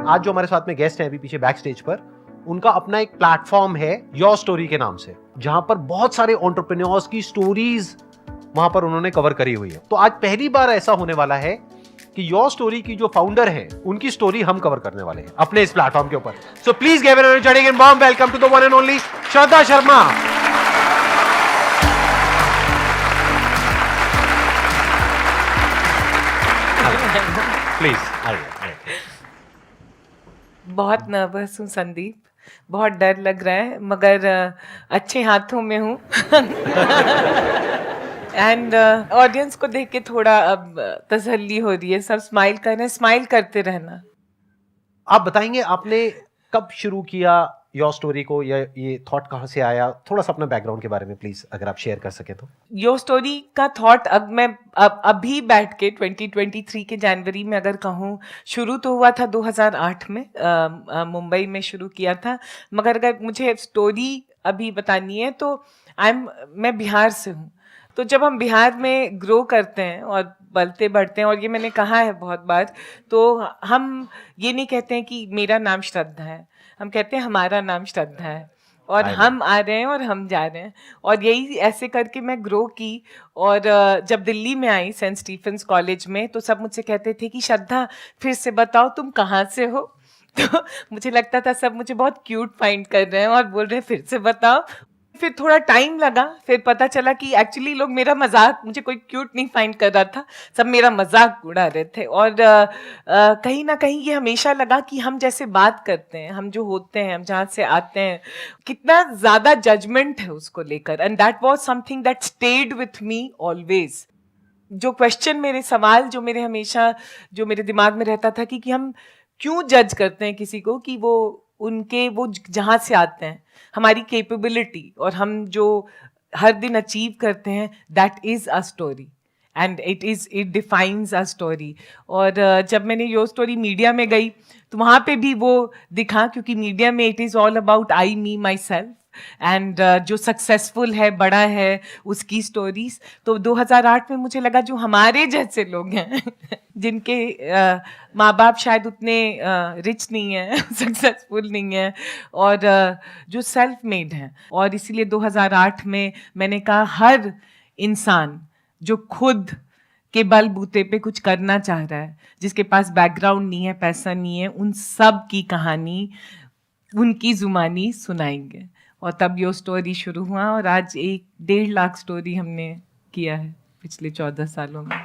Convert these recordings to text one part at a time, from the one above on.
आज जो हमारे साथ में गेस्ट हैं अभी पीछे बैक स्टेज पर, उनका अपना एक प्लेटफॉर्म है योर स्टोरी के नाम से, जहां पर बहुत सारे एंटरप्रेन्योर्स की स्टोरीज वहां पर उन्होंने कवर करी हुई है। तो आज पहली बार ऐसा होने वाला है कि योर स्टोरी की जो फाउंडर है उनकी स्टोरी हम कवर करने वाले हैं अपने इस प्लेटफॉर्म के ऊपर। So please give a energetic and warm welcome to the one and only Shraddha Sharma. Please आइए। बहुत नर्वस हूँ संदीप, बहुत डर लग रहा है, मगर अच्छे हाथों में हूँ। एंड ऑडियंस को देख के थोड़ा अब तसल्ली हो रही है। सब स्माइल कर रहे हैं, स्माइल करते रहना। आप बताएंगे आपने कब शुरू किया योर स्टोरी को, या ये थॉट कहाँ से आया? थोड़ा सा अपना बैकग्राउंड के बारे में प्लीज अगर आप शेयर कर सके तो। योर स्टोरी का थॉट अब मैं अभी बैठ के 2023 के जनवरी में अगर कहूँ, शुरू तो हुआ था 2008 में, मुंबई में शुरू किया था। मगर अगर मुझे स्टोरी अभी बतानी है तो मैं बिहार से हूँ। तो जब हम बिहार में ग्रो करते हैं और बढ़ते बढ़ते हैं, और ये मैंने कहा है बहुत बार, तो हम ये नहीं कहते हैं कि मेरा नाम श्रद्धा है, हम कहते हैं हमारा नाम श्रद्धा है, और हम आ रहे हैं और हम जा रहे हैं। और यही ऐसे करके मैं ग्रो की। और जब दिल्ली में आई सेंट स्टीफेंस कॉलेज में, तो सब मुझसे कहते थे कि श्रद्धा फिर से बताओ तुम कहाँ से हो। तो मुझे लगता था सब मुझे बहुत क्यूट फाइंड कर रहे हैं और बोल रहे हैं फिर से बताओ। फिर थोड़ा टाइम लगा, फिर पता चला कि एक्चुअली लोग मेरा मजाक, मुझे कोई क्यूट नहीं फाइंड कर रहा था, सब मेरा मजाक उड़ा रहे थे। और कहीं ना कहीं ये हमेशा लगा कि हम जैसे बात करते हैं, हम जो होते हैं, हम जहाँ से आते हैं, कितना ज़्यादा जजमेंट है उसको लेकर। And that was something that stayed with me always. जो क्वेश्चन, मेरे सवाल जो मेरे हमेशा जो मेरे दिमाग में रहता था कि हम क्यों जज करते हैं किसी को, कि वो जहाँ से आते हैं, हमारी कैपेबिलिटी और हम जो हर दिन अचीव करते हैं, that is a story and it defines a story. और जब मैंने योर स्टोरी मीडिया में गई तो वहाँ पे भी वो दिखा, क्योंकि मीडिया में it is all about I, me, my self, and जो सक्सेसफुल है, बड़ा है, उसकी स्टोरीज। तो 2008 में मुझे लगा जो हमारे जैसे लोग हैं जिनके माँ बाप शायद उतने रिच नहीं हैं, सक्सेसफुल नहीं हैं, और जो सेल्फ मेड हैं, और इसीलिए 2008 में मैंने कहा हर इंसान जो खुद के बलबूते पे कुछ करना चाह रहा है, जिसके पास बैकग्राउंड नहीं है, पैसा नहीं है, उन सब की कहानी, उनकी जुबानी सुनाएंगे। और तब यो स्टोरी शुरू हुआ, और आज 1.5 लाख स्टोरी हमने किया है पिछले 14 सालों में।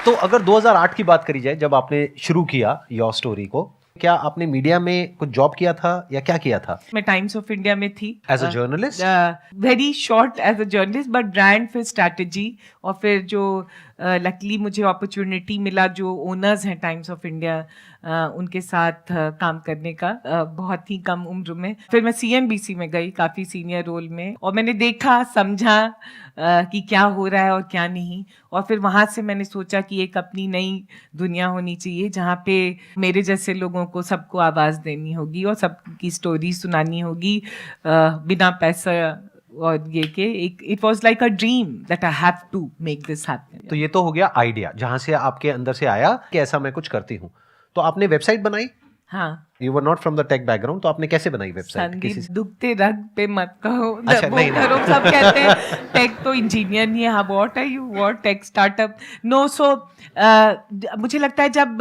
तो अगर 2008 की बात करी जाए, जब आपने शुरू किया योर स्टोरी को, क्या आपने मीडिया में कुछ जॉब किया था या क्या किया था? मैं टाइम्स ऑफ इंडिया में थी as a journalist, very short as a journalist, but brand, फिर स्ट्रैटेजी, और फिर जो लकीली मुझे अपॉर्चुनिटी मिला जो ओनर्स हैं टाइम्स ऑफ इंडिया, उनके साथ काम करने का बहुत ही कम उम्र में। फिर मैं CNBC में गई काफ़ी सीनियर रोल में, और मैंने देखा, समझा कि क्या हो रहा है और क्या नहीं। और फिर वहाँ से मैंने सोचा कि एक अपनी नई दुनिया होनी चाहिए जहाँ पे मेरे जैसे लोगों को सबको आवाज़ देनी होगी और सबकी स्टोरी सुनानी होगी बिना पैसा और ये के। It was like a dream that I have to make this happen. तो ये तो हो गया आइडिया जहां से आपके अंदर से आया कि ऐसा मैं कुछ करती हूँ। तो आपने वेबसाइट बनाई? हाँ। You were not from the tech background, तो आपने कैसे बनाई वेबसाइट? संदीप, दुखते रग पे मत कहो। अच्छा, नहीं, करो, सब कहते हैं टेक तो इंजीनियर नहीं है। हाँ, what are you, what tech startup? No. So मुझे लगता है जब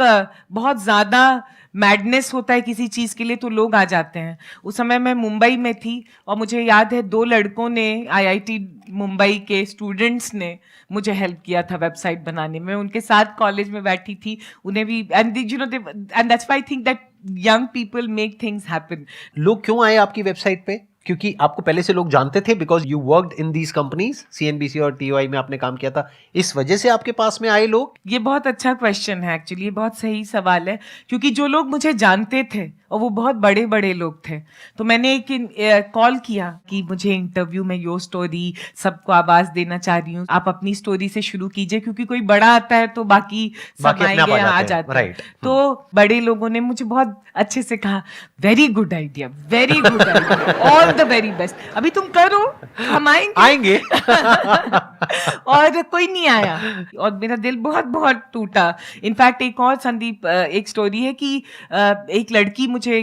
बहुत ज़्यादा मैडनेस होता है किसी चीज़ के लिए तो लोग आ जाते हैं। उस समय मैं मुंबई में थी, और मुझे याद है 2 लड़कों ने, IIT मुंबई के स्टूडेंट्स ने मुझे हेल्प किया था वेबसाइट बनाने में। उनके साथ कॉलेज में बैठी थी, उन्हें भी, and you know, and that's why I think that young people make things happen. लोग क्यों आए आपकी वेबसाइट पे? क्योंकि आपको पहले से लोग जानते थे, because you worked in these companies, CNBC और TOI में आपने काम किया था, इस वजह से आपके पास में आए लोग? ये बहुत अच्छा क्वेश्चन है एक्चुअली, ये बहुत सही सवाल है, क्योंकि जो लोग मुझे जानते थे और वो बहुत बड़े बड़े लोग थे, तो मैंने एक कॉल किया कि मुझे इंटरव्यू में योर स्टोरी, सबको आवाज देना चाह रही हूँ, आप अपनी स्टोरी से शुरू कीजिए, क्योंकि कोई बड़ा आता है तो बाकी सब आएंगे, आ जाते हैं। तो बड़े लोगों ने मुझे बहुत अच्छे से कहा, very good idea, very good idea, all the very best. अभी तुम करो, हम आएंगे। और कोई नहीं आया और मेरा दिल बहुत बहुत टूटा। इनफैक्ट एक और संदीप एक स्टोरी है कि एक लड़की मुझे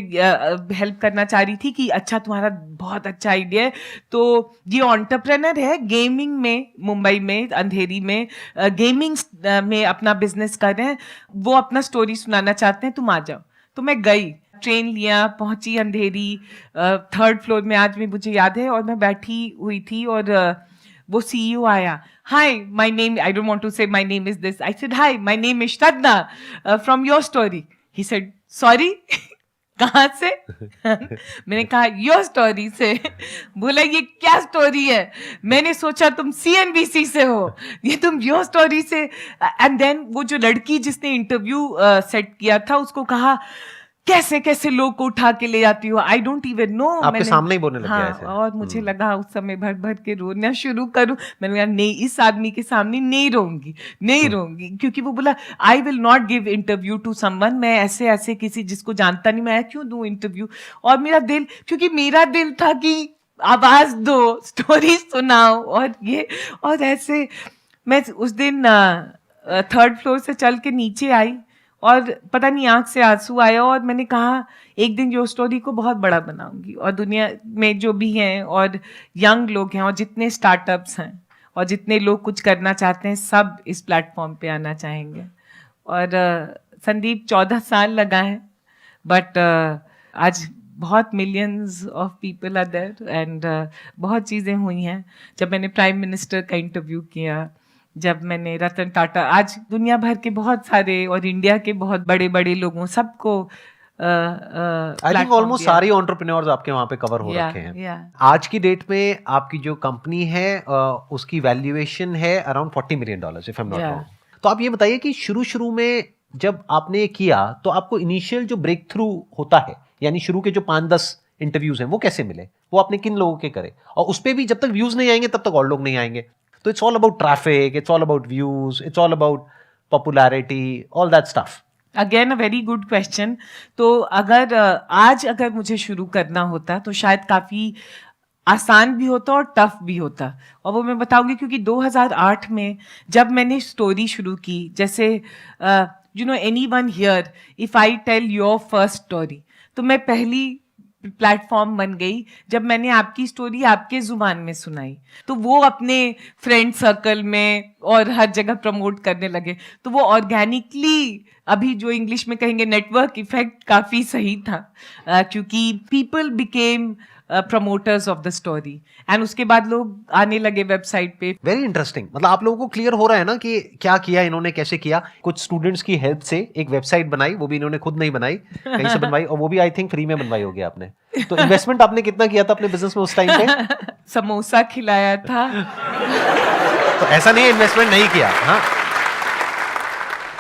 हेल्प करना चाह रही थी कि अच्छा तुम्हारा बहुत अच्छा आइडिया है, तो ये एंटरप्रेन्योर है गेमिंग में, मुंबई में अंधेरी में गेमिंग में अपना बिजनेस कर रहे हैं, वो अपना स्टोरी सुनाना चाहते हैं, तुम आ जाओ। तो मैं गई, ट्रेन लिया, पहुंची अंधेरी, 3rd फ्लोर में, आज भी मुझे याद है, और मैं बैठी हुई थी और वो सीईओ आया। Hi my name, I don't want to say my name is this, I said hi my name is Shraddha from YourStory. He said sorry कहाँ से? मैंने कहा योर स्टोरी से। बोला ये क्या स्टोरी है? मैंने सोचा तुम CNBC से हो, ये तुम योर स्टोरी से। एंड देन वो जो लड़की जिसने इंटरव्यू सेट किया था उसको कहा कैसे कैसे लोग को उठा के ले जाती हो, आई डोंट इवन नो। आपके सामने ही बोलने लग गया ऐसे। और मुझे लगा उस समय भर भर के रोना शुरू करूं। मैंने कहा नहीं, इस आदमी के सामने नहीं रोऊंगी, क्योंकि वो बोला I will not give interview to someone, मैं ऐसे ऐसे किसी जिसको जानता नहीं मैं क्यों दूं इंटरव्यू। और मेरा दिल, क्योंकि मेरा दिल था कि आवाज दो, स्टोरी सुनाओ, और ये और ऐसे। मैं उस दिन 3rd फ्लोर से चल के नीचे आई और पता नहीं आंख से आंसू आया, और मैंने कहा एक दिन यो स्टोरी को बहुत बड़ा बनाऊंगी, और दुनिया में जो भी हैं और यंग लोग हैं और जितने स्टार्टअप्स हैं और जितने लोग कुछ करना चाहते हैं सब इस प्लेटफॉर्म पे आना चाहेंगे। और संदीप 14 साल लगा है, बट आज बहुत millions of people are there, and बहुत चीज़ें हुई हैं। जब मैंने प्राइम मिनिस्टर का इंटरव्यू किया, जब मैंने रतन टाटा, आज दुनिया भर के बहुत सारे और इंडिया के बहुत बड़े बड़े लोगों सबको आई थिंक ऑलमोस्ट सारे एंटरप्रेन्योर्स आपके वहां पे कवर हो रखे हैं। आज की डेट में आपकी जो कंपनी है उसकी वैल्यूएशन है around $40 million if I am not wrong. तो आप ये बताइए कि शुरू में जब आपने ये किया तो आपको इनिशियल जो ब्रेक थ्रू होता है, यानी शुरू के जो 5-10 इंटरव्यूज हैं, वो कैसे मिले? वो आपने किन लोगों के करे? और उस पे भी जब तक व्यूज नहीं आएंगे तब तक और लोग नहीं आएंगे। तो it's all about traffic, it's all about views, it's all about popularity, all that stuff. Again a very good question. तो अगर मुझे शुरू करना होता तो शायद काफी आसान भी होता और टफ भी होता, और वो मैं बताऊंगी क्योंकि 2008 में जब मैंने स्टोरी शुरू की, जैसे you know anyone here if I tell your first story, तो मैं पहली प्लेटफॉर्म बन गई जब मैंने आपकी स्टोरी आपके जुबान में सुनाई, तो वो अपने फ्रेंड सर्कल में और हर जगह प्रमोट करने लगे। तो वो ऑर्गेनिकली, अभी जो इंग्लिश में कहेंगे नेटवर्क इफेक्ट, काफी सही था, क्योंकि people became promoters of the story, and उसके बाद लोग आने लगे वेबसाइट पे। Very interesting. मतलब आप लोगों को क्लियर हो रहा है ना कि क्या किया इन्होंने, कैसे किया। कुछ स्टूडेंट्स की हेल्प से एक वेबसाइट बनाई, वो भी इन्होंने खुद नहीं बनाई, कहीं से बनवाई, और वो भी आई थिंक फ्री में बनवाई होगी आपने। तो इन्वेस्टमेंट आपने कितना किया था अपने बिजनेस में उस टाइम पे? समोसा खिलाया था। तो ऐसा नहीं है इन्वेस्टमेंट नहीं किया। हाँ,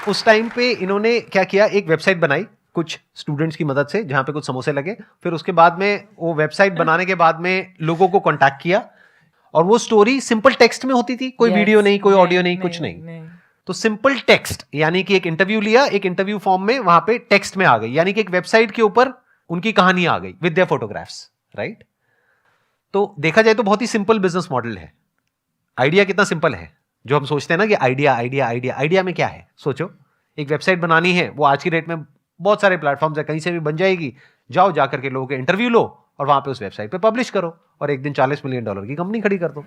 उस टाइम पे इन्होंने क्या किया, एक वेबसाइट बनाई कुछ स्टूडेंट्स की मदद से, जहां पे कुछ समोसे लगे। फिर उसके बाद में वो वेबसाइट बनाने के बाद में लोगों को कांटेक्ट किया, और वो स्टोरी सिंपल टेक्स्ट में होती थी, कोई वीडियो नहीं, कोई ऑडियो नहीं, कुछ नहीं। तो सिंपल टेक्स्ट, यानी कि एक इंटरव्यू लिया, एक इंटरव्यू फॉर्म में वहां पे टेक्स्ट में आ गई, यानी कि एक वेबसाइट के ऊपर उनकी कहानी आ गई विद देयर फोटोग्राफ्स, राइट। तो देखा जाए तो बहुत ही सिंपल बिजनेस मॉडल है। आइडिया कितना सिंपल है, जो हम सोचते हैं ना कि आइडिया में क्या है। सोचो, एक वेबसाइट बनानी है, वो आज की डेट में बहुत सारे प्लेटफॉर्म्स है, कहीं से भी बन जाएगी। जाओ, जाकर के लोगों के इंटरव्यू लो और वहां पे उस वेबसाइट पे पब्लिश करो, और एक दिन $40 मिलियन की कंपनी खड़ी कर दो।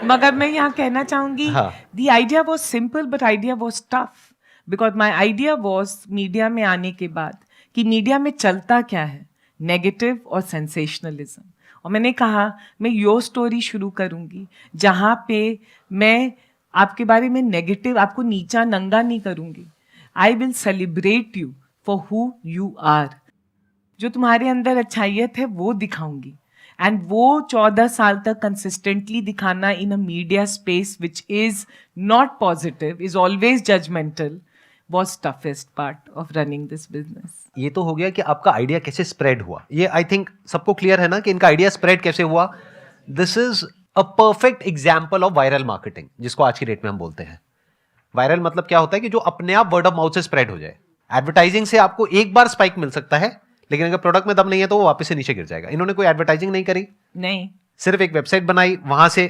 मगर मैं यहाँ कहना चाहूंगी, the idea was simple but idea was tough, because my idea was media में आने के बाद कि मीडिया में चलता क्या है, नेगेटिव और सेंसेशनलिज्म। और मैंने कहा मैं योर स्टोरी शुरू करूंगी जहां पे मैं आपके बारे में नेगेटिव, आपको नीचा नंगा नहीं करूंगी। I will celebrate you for who you are. जो तुम्हारे अंदर अच्छाइयत है वो दिखाऊंगी, एंड वो 14 साल तक कंसिस्टेंटली दिखाना in a media space which is not positive, is always judgemental, was toughest part of running this business. ये तो हो गया कि आपका आइडिया कैसे स्प्रेड हुआ। ये आई थिंक सबको क्लियर है ना कि इनका आइडिया स्प्रेड कैसे हुआ। This is a perfect example of viral marketing, जिसको आज की डेट में हम बोलते हैं। वायरल मतलब क्या होता है कि जो अपने आप वर्ड ऑफ माउथ से स्प्रेड हो जाए। एडवर्टाइजिंग से आपको एक बार स्पाइक मिल सकता है, लेकिन अगर प्रोडक्ट में दम नहीं है तो वो वापस से नीचे गिर जाएगा। इन्होंने कोई एडवर्टाइजिंग नहीं करी, नहीं, सिर्फ एक वेबसाइट बनाई, वहां से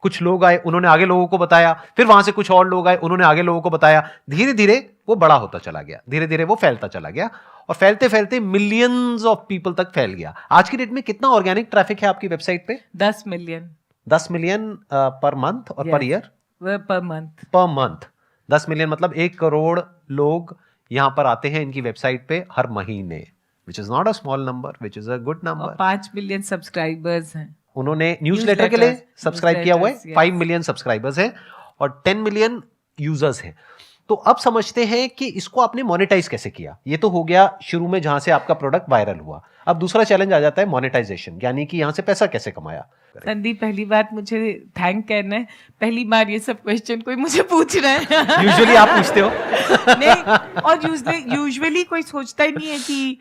कुछ लोग आए, उन्होंने आगे लोगों को बताया, फिर वहां से कुछ और लोग आए, उन्होंने आगे लोगों को बताया, धीरे धीरे वो बड़ा होता चला गया, धीरे धीरे वो फैलता चला गया और फैलते फैलते मिलियंस ऑफ पीपल तक फैल गया। आज की डेट में कितना ऑर्गेनिक ट्रैफिक है आपकी वेबसाइट पे? 10 मिलियन 10 मिलियन पर मंथ और per year? Per month. Per month 10 million मतलब 1 करोड़ लोग यहां पर आते हैं इनकी वेबसाइट पे हर महीने, विच is not a small number, which is a good number. 5 million subscribers हैं। उन्होंने न्यूज़लेटर के लिए सब्सक्राइब किया हुआ है, newsletters, 5 मिलियन सब्सक्राइबर्स हैं और 10 मिलियन यूजर्स हैं। तो अब समझते हैं कि इसको आपने मोनेटाइज कैसे किया। ये तो हो गया शुरू में जहां से आपका प्रोडक्ट वायरल हुआ। अब दूसरा चैलेंज आ जाता है मोनेटाइजेशन, यानी कि यहां से पैसा कैसे कमाया। संदीप, पहली बात मुझे थैंक कहना है, पहली बार ये सब क्वेश्चन कोई मुझे पूछ रहा है। यूजुअली आप पूछते हो। नहीं, और यूजुअली कोई सोचता ही नहीं है कि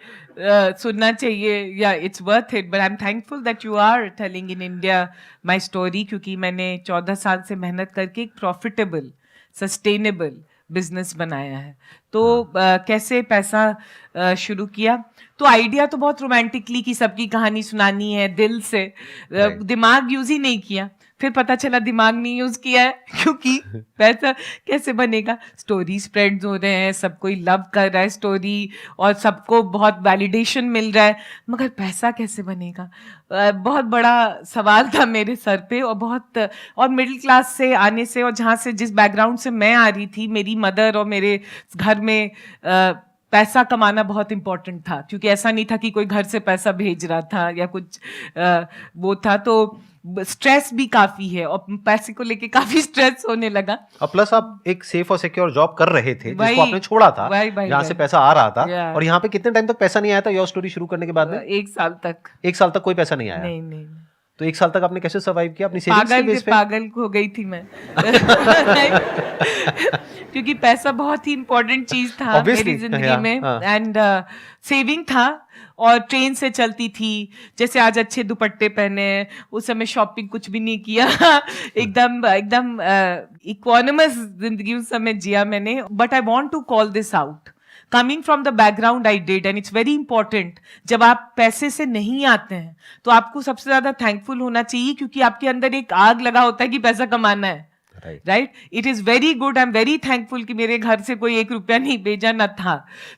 सुनना चाहिए या it's worth it, but I am thankful that you are telling in India my story, क्योंकि मैंने 14 साल से मेहनत करके एक प्रॉफिटेबल सस्टेनेबल बिजनेस बनाया है। तो कैसे पैसा शुरू किया, तो आइडिया तो बहुत रोमांटिकली कि सबकी कहानी सुनानी है दिल से, दिमाग यूज ही नहीं किया। फिर पता चला दिमाग नहीं यूज किया है, क्योंकि पैसा कैसे बनेगा। स्टोरी स्प्रेड्स हो रहे हैं, सब कोई लव कर रहा है स्टोरी और सबको बहुत वैलिडेशन मिल रहा है, मगर पैसा कैसे बनेगा, बहुत बड़ा सवाल था मेरे सर पे। और मिडिल क्लास से आने से, और जहाँ से जिस बैकग्राउंड से मैं आ रही थी, मेरी मदर और मेरे घर में पैसा कमाना बहुत इंपॉर्टेंट था, क्योंकि ऐसा नहीं था कि कोई घर से पैसा भेज रहा था या कुछ वो था। तो स्ट्रेस भी काफी है और पैसे को लेके काफी स्ट्रेस होने लगा। और प्लस आप एक सेफ और सिक्योर जॉब कर रहे थे जिसको आपने छोड़ा था, जहाँ से पैसा आ रहा था। और यहाँ पे कितने टाइम तक पैसा नहीं आया था योर स्टोरी शुरू करने के बाद में? 1 साल तक। 1 साल तक कोई पैसा नहीं आया? नहीं। तो 1 साल तक आपने कैसे सर्वाइव किया अपनी सेविंग्स के बेस पे? पागल हो गई थी मैं। क्योंकि पैसा बहुत ही इंपॉर्टेंट चीज था मेरी जिंदगी में, एंड सेविंग था और ट्रेन से चलती थी। जैसे आज अच्छे दुपट्टे पहने, उस समय शॉपिंग कुछ भी नहीं किया। एकदम इकोनॉमस जिंदगी उस समय जिया मैंने। But I want to call this out, coming from the background I did, and it's very important. जब आप पैसे से नहीं आते हैं तो आपको सबसे ज्यादा थैंकफुल होना चाहिए, क्योंकि आपके अंदर एक आग लगा होता है कि पैसा कमाना है। Right, it is very good, I am very thankful कि मेरे घर से कोई 1 रुपया नहीं भेजा न था।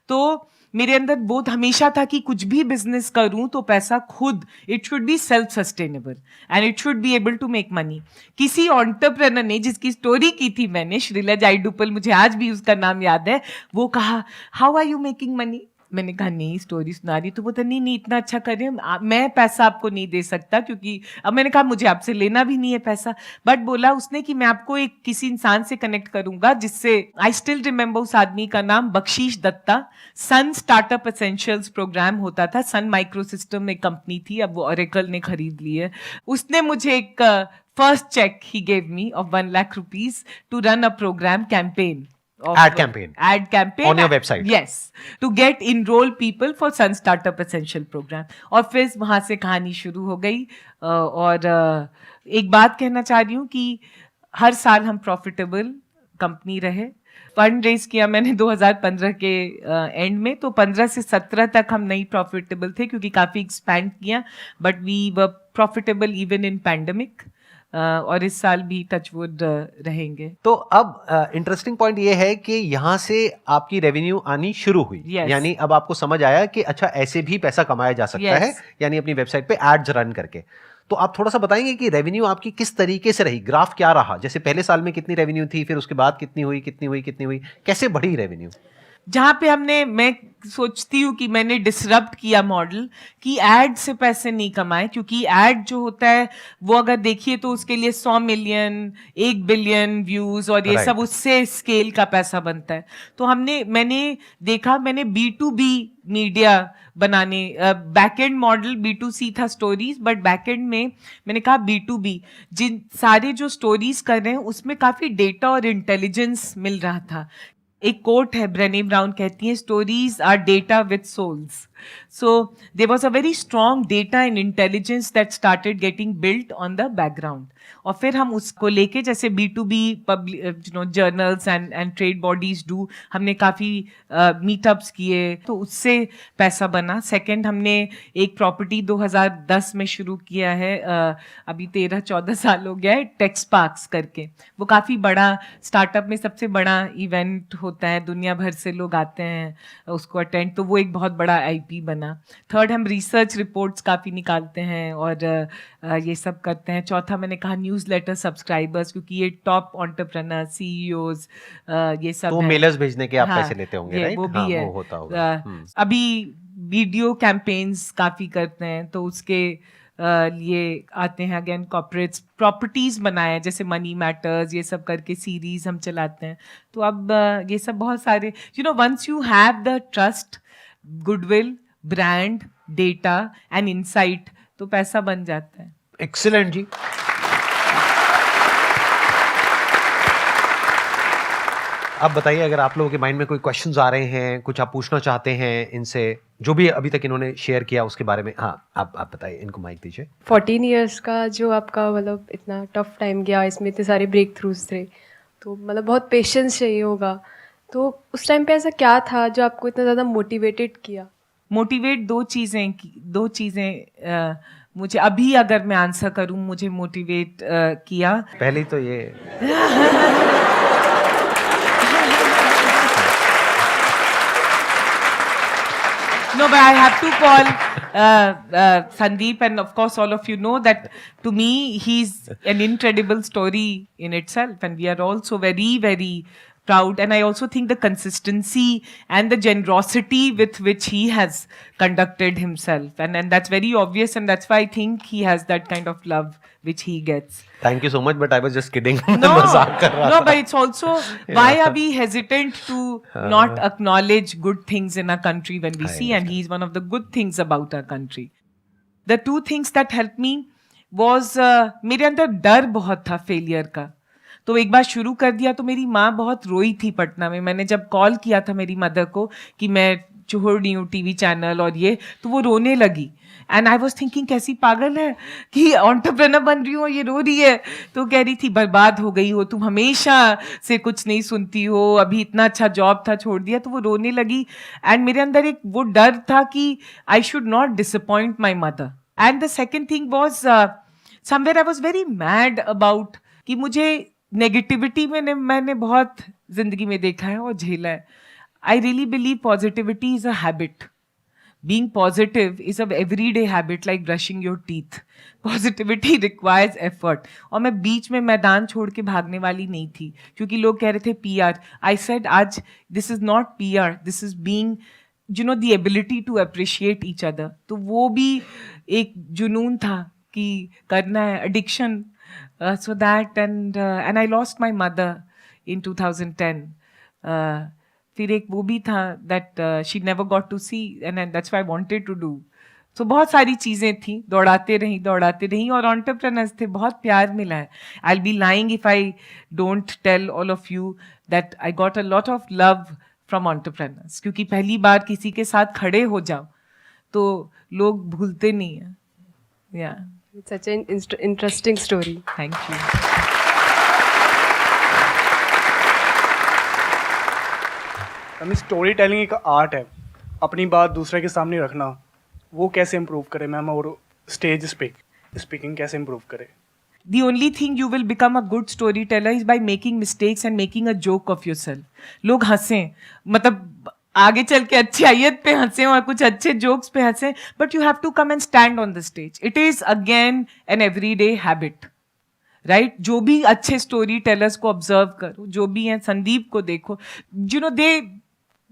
तो मेरे अंदर बोध हमेशा था कि कुछ भी बिजनेस करूं तो पैसा खुद, it should be self sustainable and it should be able to make money. किसी एंटरप्रेन्योर ने, जिसकी स्टोरी की थी मैंने, श्रीला जाइडुपल, मुझे आज भी उसका नाम याद है, वो कहा how are you making money. मैंने कहा नहीं, स्टोरी सुना रही। तो बोलता नहीं इतना अच्छा कर रहे हैं, मैं पैसा आपको नहीं दे सकता, क्योंकि अब मैंने कहा मुझे आपसे लेना भी नहीं है पैसा। बट बोला उसने कि मैं आपको एक किसी इंसान से कनेक्ट करूंगा जिससे, आई स्टिल रिमेंबर उस आदमी का नाम, बख्शीश दत्ता। सन स्टार्टअप एसेंशियल्स प्रोग्राम होता था, सन माइक्रो सिस्टम में कंपनी थी, अब वो ओरेकल ने खरीद ली है। उसने मुझे एक फर्स्ट चेक ही gave me of 1 lakh rupees to run a program campaign, ad campaign on your website, yes, to get enroll people for Sun Startup Essential program। और फिर वहां से कहानी शुरू हो गई। और एक बात कहना चाह रही हूँ कि हर साल हम प्रॉफिटेबल कंपनी रहे। फंड रेज किया मैंने 2015 के एंड में, तो 15 से 17 तक हम नहीं प्रॉफिटेबल थे, क्योंकि काफी एक्सपैंड किया, but we were profitable even in pandemic. और इस साल भी टचवुड रहेंगे। तो अब इंटरेस्टिंग पॉइंट ये है कि यहाँ से आपकी रेवेन्यू आनी शुरू हुई। yes. यानी अब आपको समझ आया कि अच्छा ऐसे भी पैसा कमाया जा सकता yes. है, यानी अपनी वेबसाइट पे एड्स रन करके। तो आप थोड़ा सा बताएंगे कि रेवेन्यू आपकी किस तरीके से रही, ग्राफ क्या रहा, जैसे पहले साल में कितनी रेवेन्यू थी, फिर उसके बाद कितनी हुई, कैसे बढ़ी रेवेन्यू? जहाँ पे मैं सोचती हूँ कि मैंने डिसरप्ट किया मॉडल, कि एड से पैसे नहीं कमाए, क्योंकि एड जो होता है वो अगर देखिए तो उसके लिए 100 मिलियन 1 बिलियन व्यूज और ये सब, उससे स्केल का पैसा बनता है। तो मैंने देखा, मैंने B2B मीडिया बनाने, बैकएंड मॉडल B2C था स्टोरीज, बट बैकएंड में मैंने कहा B2B, जिन सारे जो स्टोरीज कर रहे हैं उसमें काफी डेटा और इंटेलिजेंस मिल रहा था। एक कोट है, ब्रेने ब्राउन कहती है, stories are data with souls. So there was a very strong data and intelligence that started getting built on the background. और फिर हम उसको लेके जैसे B2B journals and trade bodies do, हमने काफ़ी मीटअप्स किए तो उससे पैसा बना. सेकंड, हमने एक प्रॉपर्टी 2010 में शुरू किया है, अभी 13-14 साल हो गया है, टेक्स पार्क्स करके. वो काफ़ी बड़ा स्टार्टअप में सबसे बड़ा इवेंट होता है, दुनिया भर से लोग आते हैं उसको अटेंड, तो वो एक बहुत बड़ा आईपी बना. थर्ड, हम रिसर्च रिपोर्ट्स काफ़ी निकालते हैं और ये सब करते हैं. चौथा, मैंने कहा न्यूज़लेटर सब्सक्राइबर्स, क्योंकि ये टॉप एंटरप्रेन्योर सीईओज ये सब तो हैं. मेलर्स भेजने के आप हाँ, पैसे लेते होंगे, ये राइट? वो भी हाँ, है. वो होता होगा. अभी वीडियो कैंपेन्स काफ़ी करते हैं तो उसके लिए आते हैं अगेन कॉर्पोरेट्स. प्रॉपर्टीज बनाए जैसे मनी मैटर्स, ये सब करके सीरीज हम चलाते हैं. तो अब ये सब बहुत सारे once you have the trust, goodwill, brand, data and insight, तो पैसा बन जाता है. एक्सीलेंट जी. अब बताइए, अगर आप लोगों के माइंड में कोई क्वेश्चंस आ रहे हैं, कुछ आप पूछना चाहते हैं इनसे, जो भी अभी तक इन्होंने शेयर किया उसके बारे में. हाँ, आप बताइए, इनको माइक दीजिए. 14 इयर्स का जो आपका मतलब इतना टफ टाइम गया, इसमें इतने सारे ब्रेक थ्रूज थे, तो मतलब बहुत पेशेंस चाहिए होगा. तो उस टाइम पे ऐसा क्या था जो आपको इतना ज़्यादा मोटिवेटेड किया? मोटिवेट दो चीज़ें मुझे अभी अगर मैं आंसर करूं, मुझे मोटिवेट किया. पहले तो ये No, but I have to call Sandeep, and of course all of you know that to me he's an incredible story in itself, and we are also very, very proud. And I also think the consistency and the generosity with which he has conducted himself, and that's very obvious, and that's why I think he has that kind of love which he gets. Thank you so much, but I was just kidding. No, मजाक कर रहा no, था. but it's also why are we hesitant to not acknowledge good things in our country when we I see, and he's one of the good things about our country. The two things that helped me was मेरे अंदर डर बहुत था failure का. तो एक बार शुरू कर दिया तो मेरी माँ बहुत रोई थी पटना में. मैंने जब कॉल किया था मेरी मदर को कि मैं छोड़ रही हूँ टीवी चैनल और ये, तो वो रोने लगी. एंड आई वॉज थिंकिंग कैसी पागल है कि एंटरप्रेन्योर बन रही हूँ और ये रो रही है. तो कह रही थी बर्बाद हो गई हो तुम, हमेशा से कुछ नहीं सुनती हो, अभी इतना अच्छा जॉब था छोड़ दिया. तो वो रोने लगी. एंड मेरे अंदर एक वो डर था कि I should not disappoint my mother. And the second thing was somewhere I was very mad about कि मुझे नेगेटिविटी में मैंने बहुत जिंदगी में देखा है और झेला है. I really believe positivity is a habit. Being positive is an everyday habit like brushing your teeth. Positivity requires effort. और मैं बीच में मैदान छोड़ के भागने वाली नहीं थी क्योंकि लोग कह रहे थे PR. I said आज this is not PR. This is being the ability to appreciate each other. तो वो भी एक जुनून था कि करना है, addiction. So that and I lost my mother in 2010. फिर एक वो भी था that she never got to see and that's why I wanted to do. So बहुत सारी चीज़ें थी, दौड़ाते रही और entrepreneurs थे, बहुत प्यार मिला है. I'll be lying if I don't tell all of you that I got a lot of love from entrepreneurs. क्योंकि पहली बार किसी के साथ खड़े हो जाओ तो लोग भूलते नहीं हैं. Yeah. It's such an interesting story. Thank you. हमें स्टोरी टेलिंग एक आर्ट है, अपनी बात दूसरे के सामने रखना, वो कैसे इम्प्रूव करें मैम, और स्टेज स्पीकिंग कैसे इम्प्रूव करें? The only thing you will become a good storyteller is by making mistakes and making a joke of yourself. लोग हंसें, मतलब आगे चल के अच्छाइयत पे हंसें और कुछ अच्छे जोक्स पे हंसें, but you have to come and stand on the stage. It is again an everyday habit. Right जो भी अच्छे स्टोरी टेलर्स को ऑब्जर्व करो, जो भी हैं, संदीप को देखो, दे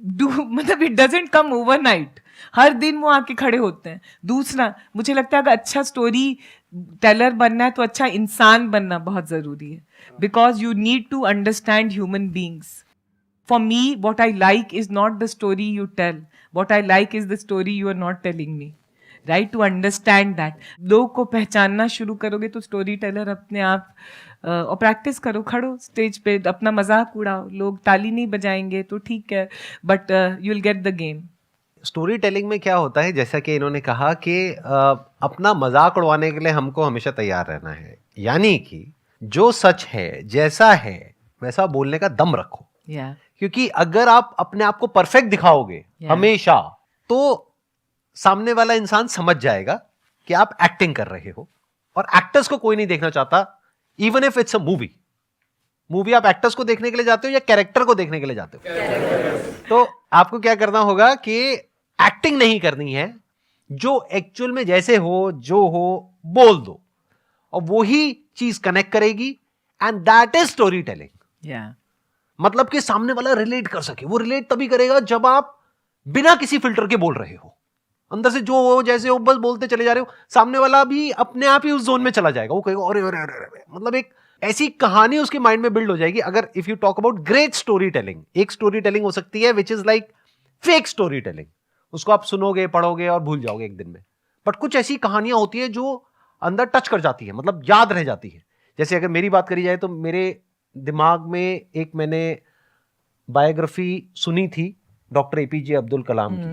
डू, मतलब इट डजंट कम ओवरनाइट. हर दिन वो आके खड़े होते हैं. दूसरा, मुझे लगता है अगर अच्छा स्टोरी टेलर बनना है तो अच्छा इंसान बनना बहुत जरूरी है, because you need to understand human beings. For me what I like is not the story you tell, what I like is the story you are not telling me. Right, to understand that. लोग को पहचानना शुरू करोगे तो story teller अपने आप. और practice करो, खड़ो स्टेज पे, अपना मजाक उड़ाओ, लोग ताली नहीं बजाएंगे तो ठीक है, but you will get the game. Story telling में क्या होता है, जैसा कि इन्होंने कहा कि अपना मजाक उड़वाने के लिए हमको हमेशा तैयार रहना है, यानी कि जो सच है जैसा है वैसा बोलने का दम रखो। Yeah. क्योंकि अगर आप अपने आप को परफेक्ट दिखाओगे हमेशा, तो सामने वाला इंसान समझ जाएगा कि आप एक्टिंग कर रहे हो, और एक्टर्स को कोई नहीं देखना चाहता, even if it's a movie आप एक्टर्स को देखने के लिए जाते हो या कैरेक्टर को देखने के लिए जाते हो? तो आपको क्या करना होगा कि एक्टिंग नहीं करनी है, जो एक्चुअल में जैसे हो जो हो बोल दो, और वही चीज कनेक्ट करेगी, and that is story telling. मतलब कि सामने वाला रिलेट कर सके। वो रिलेट तभी करेगा जब आप बिना किसी फिल्टर के बोल रहे हो, अंदर से जो हो जैसे हो बस बोलते चले जा रहे हो, सामने वाला भी अपने आप ही उस जोन में चला जाएगा। वो कहेगा अरे अरे अरे अरे, मतलब एक ऐसी कहानी उसके माइंड में बिल्ड हो जाएगी। अगर if you talk about great story telling, एक स्टोरी टेलिंग हो सकती है which is like fake story telling, उसको आप सुनोगे पढ़ोगे और भूल जाओगे एक दिन में। बट कुछ ऐसी कहानियां होती है जो अंदर टच कर जाती है, मतलब याद रह जाती है। जैसे अगर मेरी बात करी जाए तो मेरे दिमाग में एक मैंने बायोग्राफी सुनी थी डॉक्टर एपीजे अब्दुल कलाम की,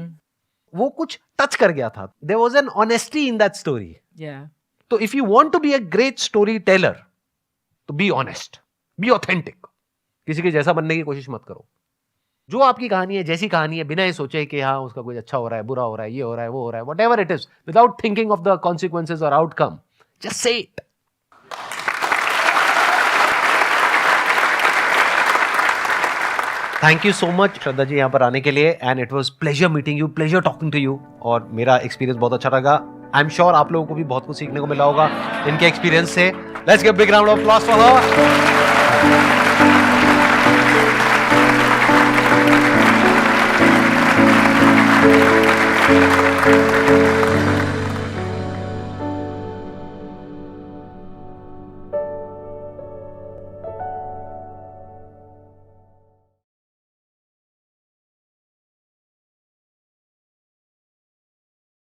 वो कुछ टच कर गया था। There was an honesty in that story. तो if you want to be a great storyteller, तो बी ऑनेस्ट, बी ऑथेंटिक। किसी के जैसा बनने की कोशिश मत करो। जो आपकी कहानी है, जैसी कहानी है, बिना ये सोचे कि हाँ उसका कुछ अच्छा हो रहा है, बुरा हो रहा है, ये हो रहा है, वो हो रहा है, whatever it is, without thinking of the consequences और outcome, just say it. Thank you so much Shraddha ji यहाँ पर आने के लिए, and it was pleasure meeting you, pleasure talking to you, और मेरा एक्सपीरियंस बहुत अच्छा लगा। आई एम श्योर आप लोगों को भी बहुत कुछ सीखने को मिला होगा इनके एक्सपीरियंस से। Let's give big round of applause for her.